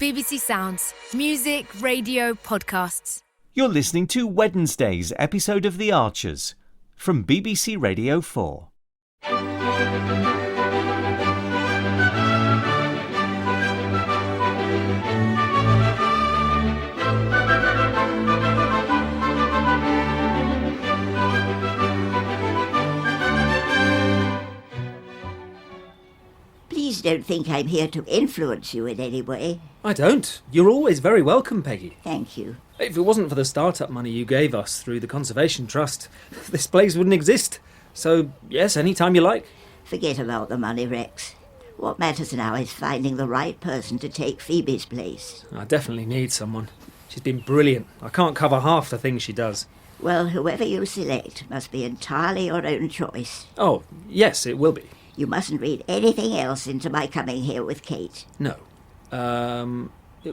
BBC Sounds. Music, radio, podcasts. You're listening to Wednesday's episode of The Archers from BBC Radio 4. Please don't think I'm here to influence you in any way. I don't. You're always very welcome, Peggy. Thank you. If it wasn't for the start-up money you gave us through the Conservation Trust, this place wouldn't exist. So, yes, any time you like. Forget about the money, Rex. What matters now is finding the right person to take Phoebe's place. I definitely need someone. She's been brilliant. I can't cover half the things she does. Well, whoever you select must be entirely your own choice. Oh, yes, it will be. You mustn't read anything else into my coming here with Kate. No.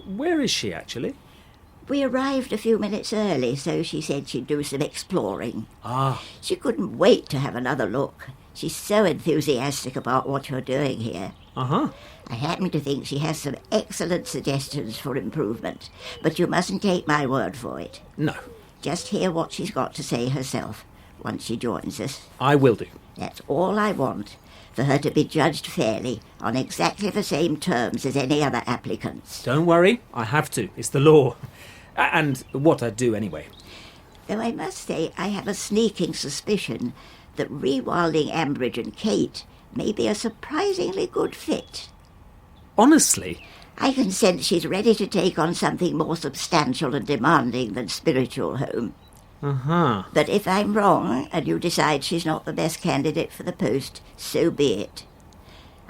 Where is she, actually? We arrived a few minutes early, so she said she'd do some exploring. Ah. She couldn't wait to have another look. She's so enthusiastic about what you're doing here. Uh-huh. I happen to think she has some excellent suggestions for improvement, but you mustn't take my word for it. No. Just hear what she's got to say herself once she joins us. I will do. That's all I want, for her to be judged fairly on exactly the same terms as any other applicants. Don't worry, I have to. It's the law. And what I do anyway. Though I must say I have a sneaking suspicion that rewilding Ambridge and Kate may be a surprisingly good fit. Honestly? I can sense she's ready to take on something more substantial and demanding than Spiritual Home. Uh-huh. But if I'm wrong, and you decide she's not the best candidate for the post, so be it.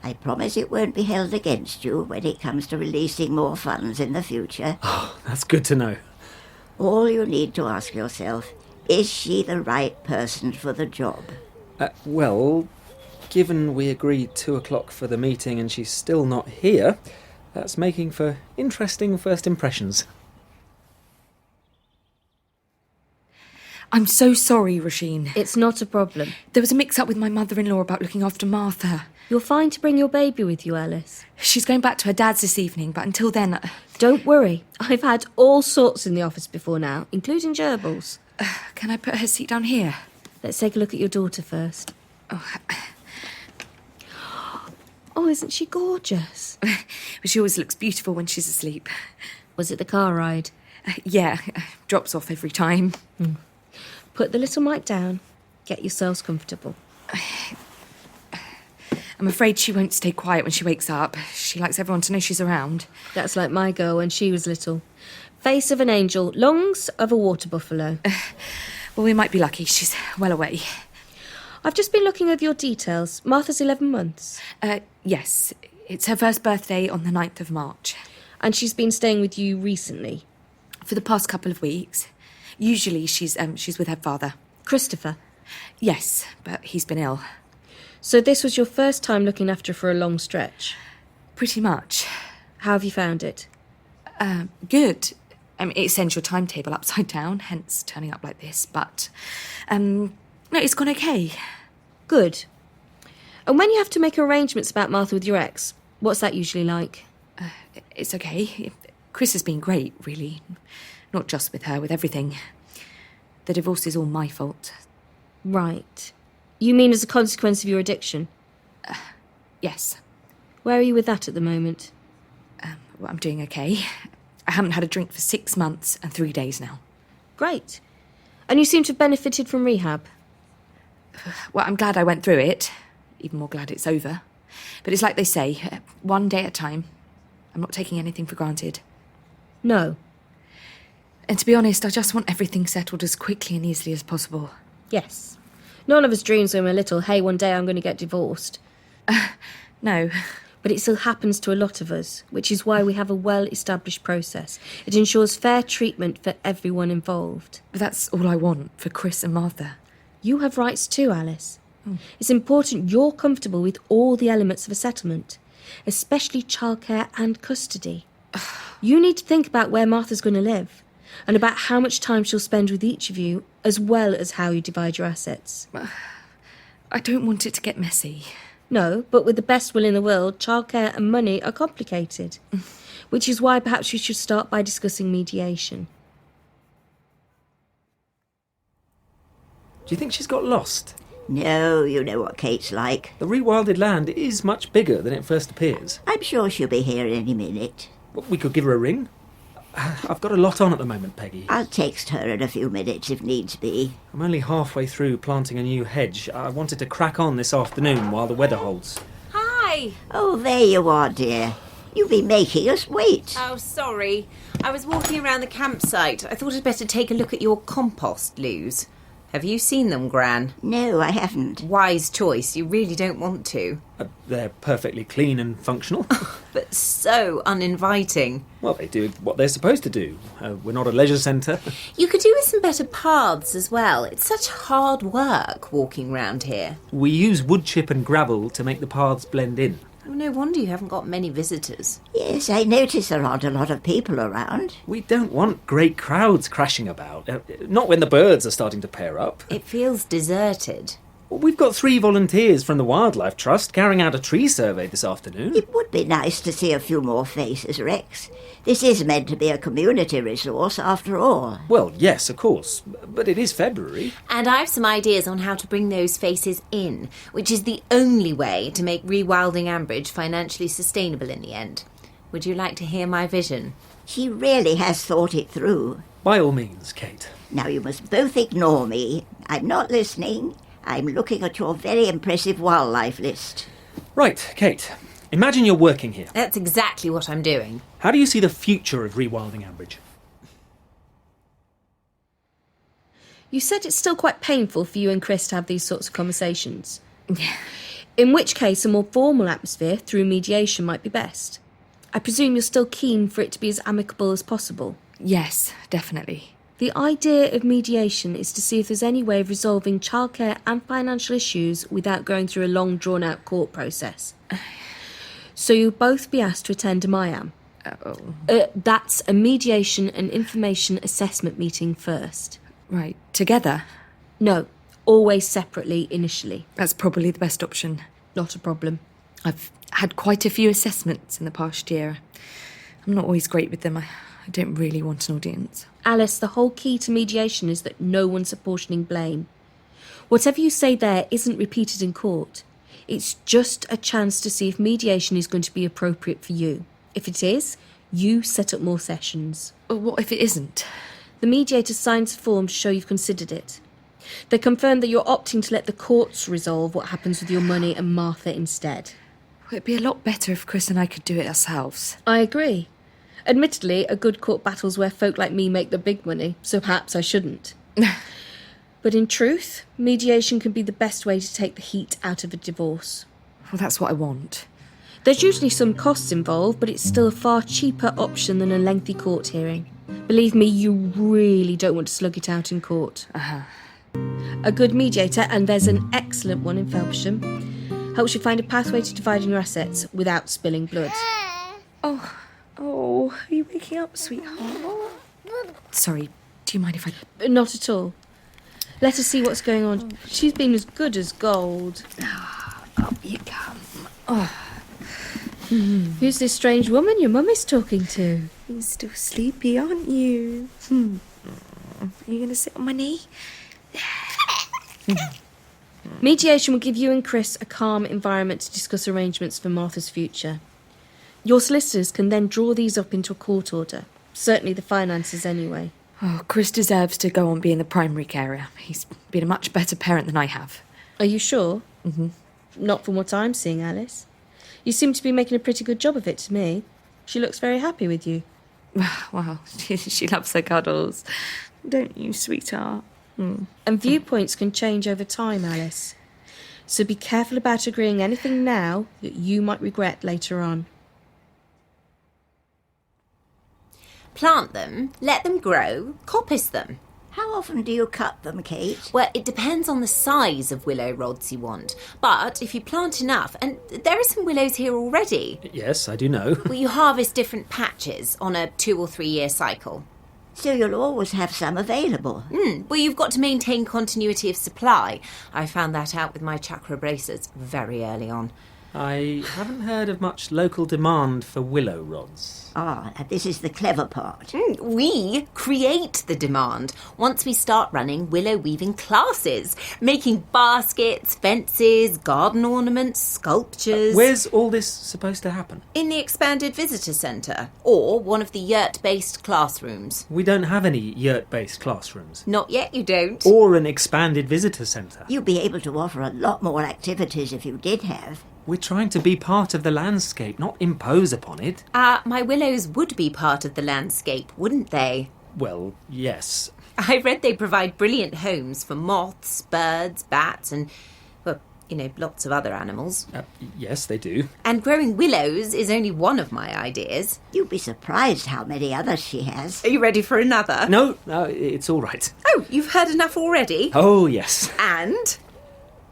I promise it won't be held against you when it comes to releasing more funds in the future. Oh, that's good to know. All you need to ask yourself, is she the right person for the job? Well, given we agreed 2 o'clock for the meeting and she's still not here, that's making for interesting first impressions. I'm so sorry, Roisin. It's not a problem. There was a mix-up with my mother-in-law about looking after Martha. You're fine to bring your baby with you, Alice. She's going back to her dad's this evening, but until then... Don't worry. I've had all sorts in the office before now, including gerbils. Can I put her seat down here? Let's take a look at your daughter first. Oh, isn't she gorgeous? She always looks beautiful when she's asleep. Was it the car ride? Yeah, drops off every time. Put the little mic down. Get yourselves comfortable. I'm afraid she won't stay quiet when she wakes up. She likes everyone to know she's around. That's like my girl when she was little. Face of an angel, lungs of a water buffalo. Well, we might be lucky. She's well away. I've just been looking over your details. Martha's 11 months. Yes. It's her first birthday on the 9th of March. And she's been staying with you recently? For the past couple of weeks. Usually she's with her father. Christopher? Yes, but he's been ill. So this was your first time looking after her for a long stretch? Pretty much. How have you found it? Good. It sends your timetable upside down, hence turning up like this, but... no, it's gone okay. Good. And when you have to make arrangements about Martha with your ex, what's that usually like? It's okay. Chris has been great, really. Not just with her, with everything. The divorce is all my fault. Right. You mean as a consequence of your addiction? Yes. Where are you with that at the moment? Well, I'm doing okay. I haven't had a drink for 6 months and 3 days now. Great. And you seem to have benefited from rehab? Well, I'm glad I went through it. Even more glad it's over. But it's like they say, one day at a time. I'm not taking anything for granted. No. And to be honest, I just want everything settled as quickly and easily as possible. Yes. None of us dreams when we're little, hey, one day I'm going to get divorced. No. But it still happens to a lot of us, which is why we have a well-established process. It ensures fair treatment for everyone involved. But that's all I want for Chris and Martha. You have rights too, Alice. It's important you're comfortable with all the elements of a settlement, especially childcare and custody. You need to think about where Martha's going to live and about how much time she'll spend with each of you, as well as how you divide your assets. I don't want it to get messy. No, but with the best will in the world, childcare and money are complicated. Which is why perhaps we should start by discussing mediation. Do you think she's got lost? No, you know what Kate's like. The rewilded land is much bigger than it first appears. I'm sure she'll be here any minute. We could give her a ring. I've got a lot on at the moment, Peggy. I'll text her in a few minutes if needs be. I'm only halfway through planting a new hedge. I wanted to crack on this afternoon while the weather holds. Hi! Oh, there you are, dear. You've been making us wait. Oh, sorry. I was walking around the campsite. I thought I'd better take a look at your compost loos. Have you seen them, Gran? No, I haven't. Wise choice. You really don't want to. They're perfectly clean and functional. But so uninviting. Well, they do what they're supposed to do. We're not a leisure centre. You could do with some better paths as well. It's such hard work walking round here. We use wood chip and gravel to make the paths blend in. Oh, no wonder you haven't got many visitors. Yes, I notice there aren't a lot of people around. We don't want great crowds crashing about. Not when the birds are starting to pair up. It feels deserted. We've got 3 volunteers from the Wildlife Trust carrying out a tree survey this afternoon. It would be nice to see a few more faces, Rex. This is meant to be a community resource after all. Well, yes, of course, but it is February. And I've some ideas on how to bring those faces in, which is the only way to make rewilding Ambridge financially sustainable in the end. Would you like to hear my vision? She really has thought it through. By all means, Kate. Now you must both ignore me. I'm not listening. I'm looking at your very impressive wildlife list. Right, Kate. Imagine you're working here. That's exactly what I'm doing. How do you see the future of rewilding Ambridge? You said it's still quite painful for you and Chris to have these sorts of conversations. In which case, a more formal atmosphere through mediation might be best. I presume you're still keen for it to be as amicable as possible. Yes, definitely. The idea of mediation is to see if there's any way of resolving childcare and financial issues without going through a long, drawn-out court process. So you'll both be asked to attend a MIAM. That's a mediation and information assessment meeting first. Right, together? No, always separately initially. That's probably the best option. Not a problem. I've had quite a few assessments in the past year. I'm not always great with them. I don't really want an audience. Alice, the whole key to mediation is that no one's apportioning blame. Whatever you say there isn't repeated in court. It's just a chance to see if mediation is going to be appropriate for you. If it is, you set up more sessions. Well, what if it isn't? The mediator signs a form to show you've considered it. They confirm that you're opting to let the courts resolve what happens with your money and Martha instead. Well, it'd be a lot better if Chris and I could do it ourselves. I agree. Admittedly, a good court battle's where folk like me make the big money, so perhaps I shouldn't. But in truth, mediation can be the best way to take the heat out of a divorce. Well, that's what I want. There's usually some costs involved, but it's still a far cheaper option than a lengthy court hearing. Believe me, you really don't want to slug it out in court. A good mediator, and there's an excellent one in Felpersham, helps you find a pathway to dividing your assets without spilling blood. Oh, are you waking up, sweetheart? Sorry, do you mind if I... Not at all. Let us see what's going on. She's been as good as gold. Up you come. Who's this strange woman your mum is talking to? You're still sleepy, aren't you? Are you going to sit on my knee? Mediation will give you and Chris a calm environment to discuss arrangements for Martha's future. Your solicitors can then draw these up into a court order. Certainly the finances anyway. Oh, Chris deserves to go on being the primary carer. He's been a much better parent than I have. Are you sure? Not from what I'm seeing, Alice. You seem to be making a pretty good job of it to me. She looks very happy with you. Well, she loves her cuddles. Don't you, sweetheart? And viewpoints can change over time, Alice. So be careful about agreeing anything now that you might regret later on. Plant them, let them grow, coppice them. How often do you cut them, Kate? Well, it depends on the size of willow rods you want. But if you plant enough, and there are some willows here already. Yes, I do know. Well, you harvest different patches on a 2 or 3 year cycle. So you'll always have some available. Well, you've got to maintain continuity of supply. I found that out with my chakra bracers very early on. I haven't heard of much local demand for willow rods. This is the clever part. We create the demand once we start running willow weaving classes, making baskets, fences, garden ornaments, sculptures. Where's all this supposed to happen? In the expanded visitor centre, or one of the yurt-based classrooms. We don't have any yurt-based classrooms. Not yet, you don't. Or an expanded visitor centre. You'd be able to offer a lot more activities if you did have. We're trying to be part of the landscape, not impose upon it. My willows would be part of the landscape, wouldn't they? Well, yes. I read they provide brilliant homes for moths, birds, bats, and, well, lots of other animals. Yes, they do. And growing willows is only one of my ideas. You'd be surprised how many others she has. Are you ready for another? No, it's all right. Oh, you've heard enough already? Oh, yes. And?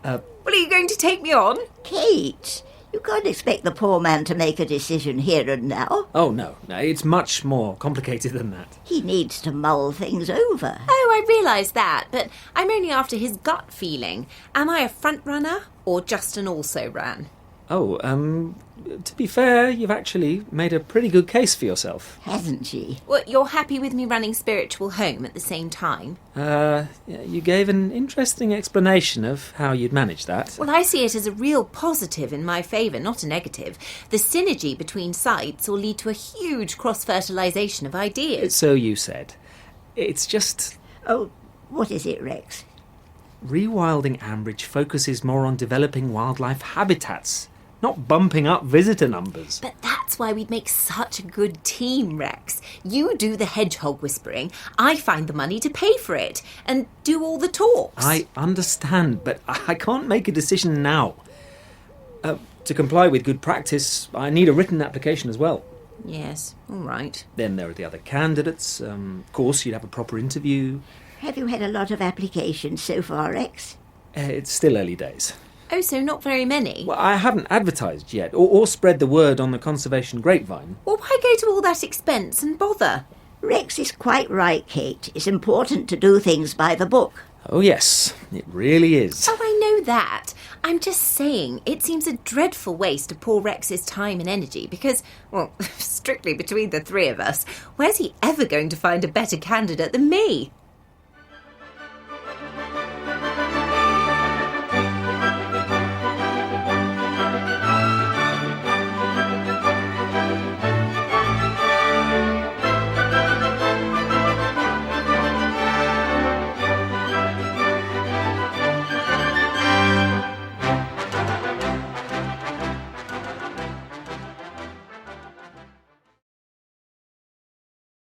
Well, are you going to take me on? Kate, you can't expect the poor man to make a decision here and now. Oh, no, it's much more complicated than that. He needs to mull things over. Oh, I realise that, but I'm only after his gut feeling. Am I a front runner or just an also-ran? Oh, to be fair, you've actually made a pretty good case for yourself. Hasn't she? Well, you're happy with me running Spiritual Home at the same time? You gave an interesting explanation of how you'd manage that. Well, I see it as a real positive in my favour, not a negative. The synergy between sites will lead to a huge cross-fertilisation of ideas. So you said. It's just... Oh, what is it, Rex? Rewilding Ambridge focuses more on developing wildlife habitats, not bumping up visitor numbers. But that's why we'd make such a good team, Rex. You do the hedgehog whispering, I find the money to pay for it, and do all the talks. I understand, but I can't make a decision now. To comply with good practice, I need a written application as well. Yes, all right. Then there are the other candidates. Of course, you'd have a proper interview. Have you had a lot of applications so far, Rex? It's still early days. Oh, so not very many? Well, I haven't advertised yet, or spread the word on the conservation grapevine. Well, why go to all that expense and bother? Rex is quite right, Kate. It's important to do things by the book. Oh, yes, it really is. Oh, I know that. I'm just saying, it seems a dreadful waste of poor Rex's time and energy because, well, strictly between the three of us, where's he ever going to find a better candidate than me?